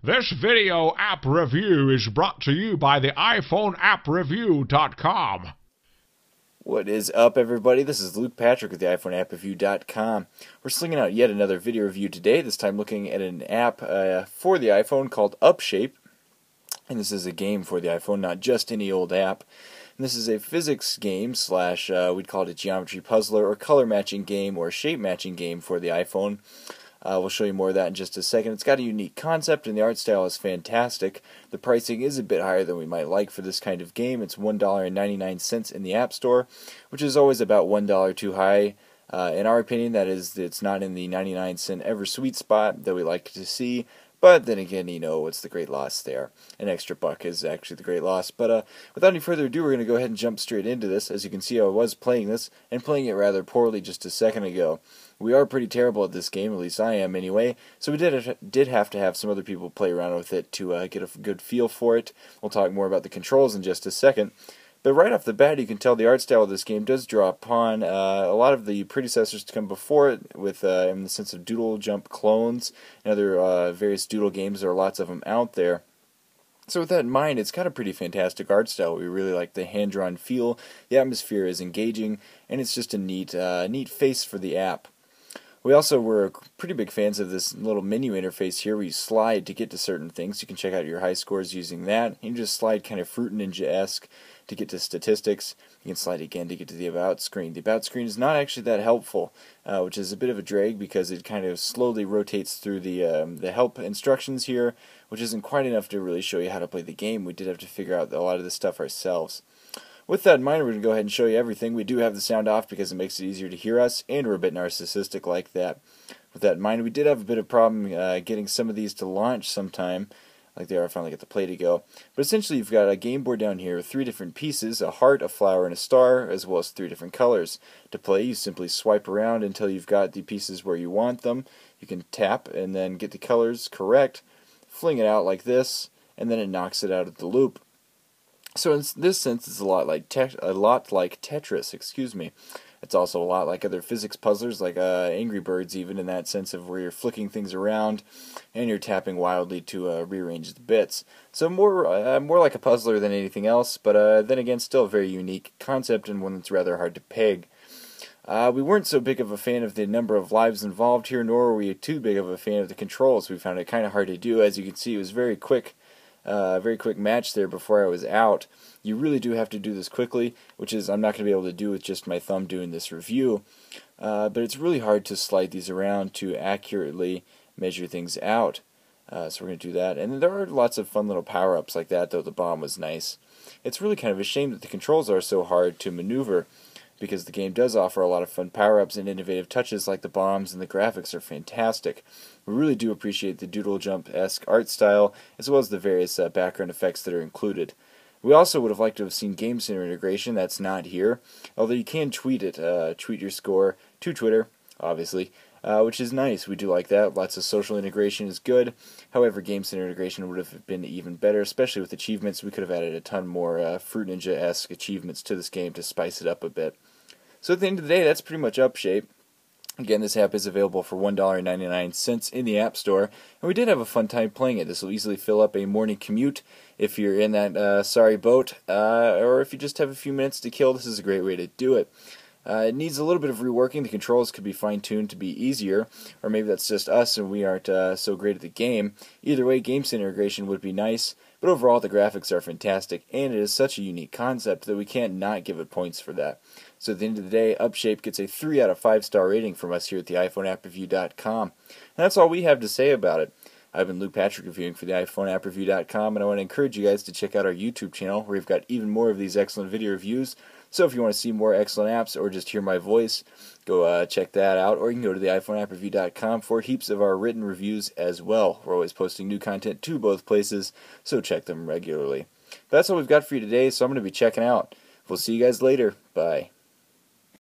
This video app review is brought to you by the iPhoneAppReview.com. What is up, everybody? This is Luke Patrick with the iPhoneAppReview.com. We're slinging out yet another video review today, this time looking at an app for the iPhone called Upshape. And this is a game for the iPhone, not just any old app. And this is a physics game slash, we'd call it a geometry puzzler or color matching game or shape matching game for the iPhone. We'll show you more of that in just a second. It's got a unique concept and the art style is fantastic. The pricing is a bit higher than we might like for this kind of game. It's $1.99 in the App Store, which is always about $1 too high. In our opinion, that is, it's not in the 99-cent ever sweet spot that we like to see. But then again, you know, what's the great loss there? An extra buck is actually the great loss. But without any further ado, we're going to go ahead and jump straight into this. As you can see, I was playing this, and playing it rather poorly just a second ago. We are pretty terrible at this game, at least I am anyway, so we did have to have some other people play around with it to get a good feel for it. We'll talk more about the controls in just a second. But right off the bat, you can tell the art style of this game does draw upon a lot of the predecessors to come before it, with in the sense of doodle jump clones and other various doodle games. There are lots of them out there. So with that in mind, it's got a pretty fantastic art style. We really like the hand-drawn feel. The atmosphere is engaging, and it's just a neat face for the app. We also were pretty big fans of this little menu interface here where you slide to get to certain things. You can check out your high scores using that. You can just slide kind of Fruit Ninja-esque to get to statistics. You can slide again to get to the About screen. The About screen is not actually that helpful, which is a bit of a drag because it kind of slowly rotates through the help instructions here, which isn't quite enough to really show you how to play the game. We did have to figure out a lot of this stuff ourselves. With that in mind, we're going to go ahead and show you everything. We do have the sound off because it makes it easier to hear us, and we're a bit narcissistic like that. With that in mind, we did have a bit of problem getting some of these to launch sometime, like they are. I finally get the play to go. But essentially, you've got a game board down here with 3 different pieces, a heart, a flower, and a star, as well as 3 different colors. To play, you simply swipe around until you've got the pieces where you want them. You can tap and then get the colors correct, fling it out like this, and then it knocks it out of the loop. So in this sense, it's a lot like Tetris. Excuse me. It's also a lot like other physics puzzlers, like Angry Birds, even in that sense of where you're flicking things around and you're tapping wildly to rearrange the bits. So more like a puzzler than anything else, but then again, still a very unique concept and one that's rather hard to peg. We weren't so big of a fan of the number of lives involved here, nor were we too big of a fan of the controls. We found it kind of hard to do. As you can see, it was very quick match there before I was out. You really do have to do this quickly, which is I'm not going to be able to do with just my thumb doing this review. But it's really hard to slide these around to accurately measure things out. So we're going to do that. And there are lots of fun little power-ups like that, though the bomb was nice. It's really kind of a shame that the controls are so hard to maneuver, because the game does offer a lot of fun power-ups and innovative touches like the bombs, and the graphics are fantastic. We really do appreciate the doodle jump-esque art style, as well as the various background effects that are included. We also would have liked to have seen Game Center integration. That's not here, although you can tweet it, tweet your score to Twitter, obviously, which is nice. We do like that. Lots of social integration is good. However, Game Center integration would have been even better, especially with achievements. We could have added a ton more Fruit Ninja-esque achievements to this game to spice it up a bit. So at the end of the day, that's pretty much Upshape. Again, this app is available for $1.99 in the App Store, and we did have a fun time playing it. This will easily fill up a morning commute if you're in that sorry boat, or if you just have a few minutes to kill. This is a great way to do it. It needs a little bit of reworking. The controls could be fine-tuned to be easier, or maybe that's just us and we aren't so great at the game. Either way, Game Center integration would be nice, but overall the graphics are fantastic, and it is such a unique concept that we can't not give it points for that. So at the end of the day, Upshape gets a 3 out of 5 star rating from us here at the iPhoneAppReview.com. And that's all we have to say about it. I've been Luke Patrick reviewing for the iPhoneAppReview.com, and I want to encourage you guys to check out our YouTube channel where we've got even more of these excellent video reviews. So if you want to see more excellent apps or just hear my voice, go check that out. Or you can go to the iPhoneAppReview.com for heaps of our written reviews as well. We're always posting new content to both places, so check them regularly. But that's all we've got for you today, so I'm going to be checking out. We'll see you guys later. Bye.